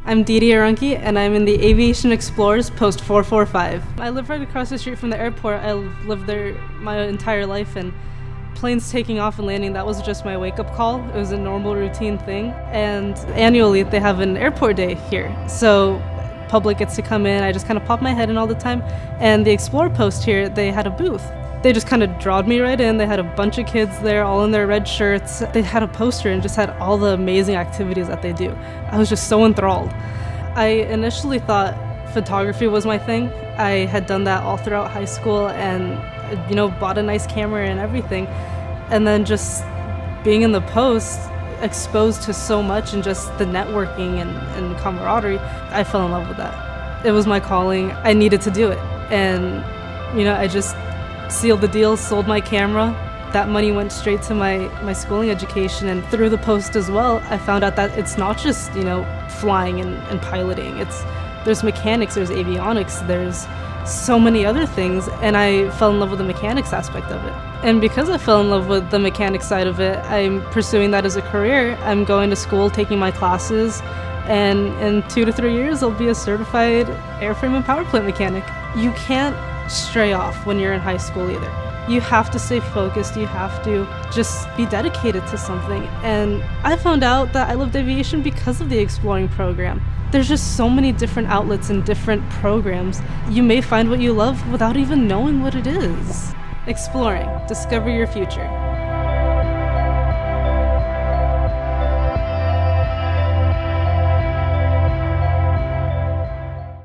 I'm Didi Arunki, and I'm in the Aviation Explorers Post 445. I live right across the street from the airport. I've lived there my entire life, and planes taking off and landing, that was just my wake-up call. It was a normal routine thing. And annually, they have an airport day here. So public gets to come in. I just kind of pop my head in all the time. And the Explorer Post here, they had a booth. They just kind of drawed me right in. They had a bunch of kids there, all in their red shirts. They had a poster and just had all the amazing activities that they do. I was just so enthralled. I initially thought photography was my thing. I had done that all throughout high school and, bought a nice camera and everything. And then just being in the Post, exposed to so much and just the networking and camaraderie, I fell in love with that. It was my calling. I needed to do it. And, I just sealed the deal, sold my camera. That money went straight to my schooling education, and through the Post as well, I found out that it's not just, flying and piloting. There's mechanics, there's avionics, there's so many other things, and I fell in love with the mechanics aspect of it. And because I fell in love with the mechanics side of it, I'm pursuing that as a career. I'm going to school, taking my classes, and in 2 to 3 years, I'll be a certified airframe and power plant mechanic. You can't stray off when you're in high school either. You have to stay focused. You have to just be dedicated to something. And I found out that I loved aviation because of the Exploring program. There's just so many different outlets and different programs. You may find what you love without even knowing what it is. Exploring. Discover your future.